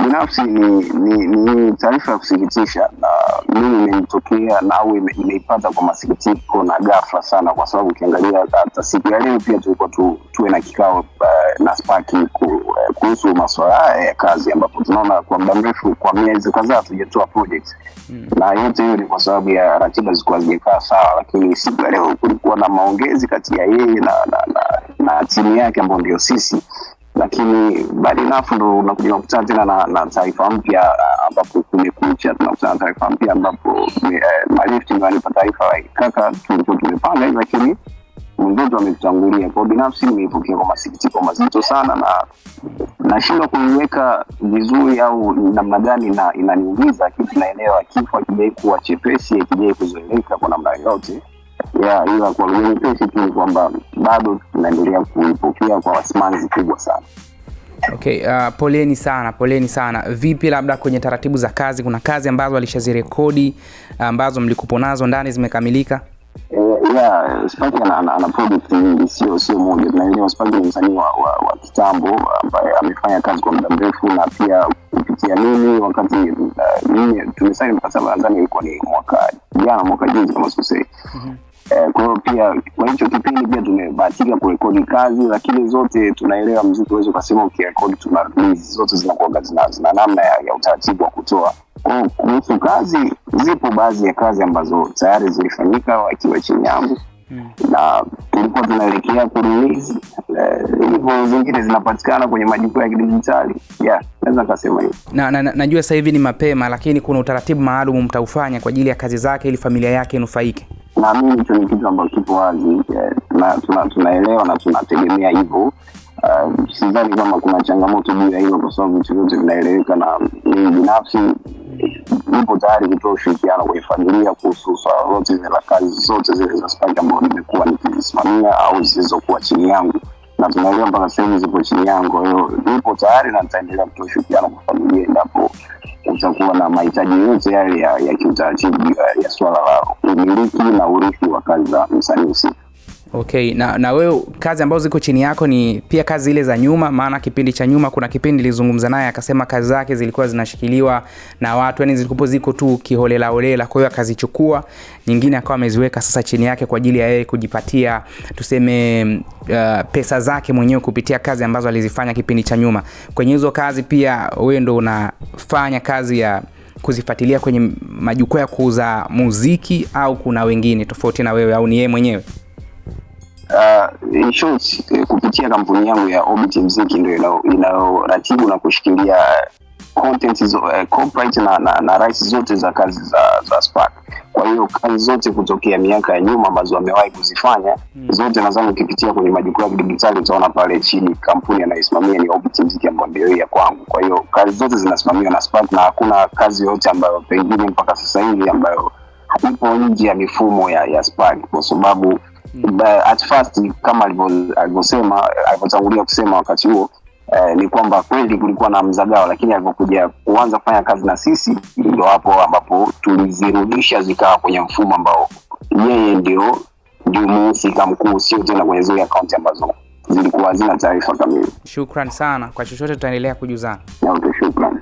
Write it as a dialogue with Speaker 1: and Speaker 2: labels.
Speaker 1: Binafsi ni taarifa ya kusikitisha, na mimi imenitokea na au imeipata kwa masikitiko na ghafla sana, kwa sababu ukiangalia hata siku ya leo pia tulikuwa tuwe na kikao na Spark kuhusu masuala ya kazi, ambapo tunaona kwa muda mrefu, kwa miezi kadhaa hatujatoa project. Na yote hiyo ni kwa sababu ya ratiba zilikuwa zimekaa sawa, lakini siku ya leo kulikuwa na maongezi kati ya yeye na timu yake ambayo ndio sisi. Lakini baada nafu ndo unakuja kukutana tena na taarifa mpya, ambapo kumekucha tunakutana na taarifa mpya ambapo Malifti ndio alipa taarifa kaka tulikuwa tumepanga hivi, lakini mwenzetu ametutangulia. Kwa binafsi nimepokea kwa masikitiko mazito sana, na nashindwa kuiweka vizuri au namna gani, na inaniumiza kitu. Naelewa kifo hakijai kuwa chepesi, hakijai kuzoeleka kwa namna yote ila kwa nyepesi tu kwamba bado tunaendelea kuipokea kwa wasimanzi kubwa sana.
Speaker 2: Okay, poleni sana. Vipi labda kwenye taratibu za kazi, kuna kazi ambazo alishazirekodi ambazo mlikupo nazo ndani zimekamilika?
Speaker 1: Spark ana project nyingi, sio moja. Tunaelewa Spark ni msanii wa kitambo ambaye amefanya kazi kwa muda mrefu, na pia kupitia mimi wakati mimi tumesaini mkataba nadhani ilikuwa ni mwaka juzi kama sikosei. Kwa hiyo pia kwa hicho kipindi pia tumebahatika kurekodi kazi, lakini zote tunaelewa muziki uwezo kusema ukirekodi tuna release zote zinakuwa zina namna ya utaratibu wa kutoa. Kwa kuhusu kazi, zipo baadhi ya kazi ambazo tayari zilifanyika wakiwa chini yangu, na tulikuwa tunaelekea kurelease, hivyo zingine zinapatikana kwenye majukwaa ya kidijitali. Naweza kusema hivyo.
Speaker 2: Najua sasa hivi ni mapema, lakini kuna utaratibu maalum mtaufanya kwa ajili ya kazi zake ili familia yake inufaike?
Speaker 1: Na mimi hicho ni kitu ambacho kipo wazi, tunaelewa na tunategemea hivyo. Sidhani kama kuna changamoto juu ya hilo, kwa sababu vitu vyote vinaeleweka, na mimi binafsi nipo tayari kutoa ushirikiano kwa familia kuhusu swala lote la kazi zote zile za Spark ambazo nimekuwa nikisimamia au zilizokuwa chini yangu, na tunaelewa mpaka sasa zipo chini yangu. Kwa hiyo nipo tayari na nitaendelea kutoa ushirikiano kwa familia endapo utakuwa na mahitaji yote yale ya kiutaratibu ya swala la umiliki na urithi wa kazi za msanii.
Speaker 2: Okay, na wewe kazi ambazo ziko chini yako ni pia kazi ile za nyuma? Maana kipindi cha nyuma kuna kipindi nilizungumza naye akasema kazi zake zilikuwa zinashikiliwa na watu, yani ziko tu kiholela, kwa hiyo akazichukua nyingine akawa ameziweka sasa chini yake kwa ajili ya yeye kujipatia tuseme pesa zake mwenyewe kupitia kazi ambazo alizifanya kipindi cha nyuma. Kwenye hizo kazi pia wewe ndo unafanya kazi ya kuzifuatilia kwenye majukwaa ya kuuza muziki, au kuna wengine tofauti na wewe, au ni yeye mwenyewe?
Speaker 1: In short, kupitia kampuni yangu ya Orbit Muziki ndio inayoratibu na kushikilia content hizo, copyright na rights zote za kazi za Spark. Kwa hiyo kazi zote kutokea miaka ya nyuma ambazo amewahi kuzifanya zote nadhani ukipitia kwenye majukwaa ya digitali utaona pale chini kampuni anayosimamia ni Orbit Muziki ambayo ndio ya kwangu. Kwa hiyo kazi zote zinasimamiwa na Spark, na hakuna kazi yote ambayo pengine mpaka sasa hivi ambayo ipo nje ya mifumo ya Spark, kwa sababu at first kama alivyotangulia kusema wakati huo, ni kwamba kweli kulikuwa na mzagao, lakini alipokuja kuanza kufanya kazi na sisi ndio hapo ambapo tulizirudisha zikawa kwenye mfumo ambao yeye ndio mhusika mkuu, sio tena kwenye zile account ambazo zilikuwa hazina taarifa kamili.
Speaker 2: Shukrani sana, kwa chochote tutaendelea kujuzana.
Speaker 1: Okay, shukrani.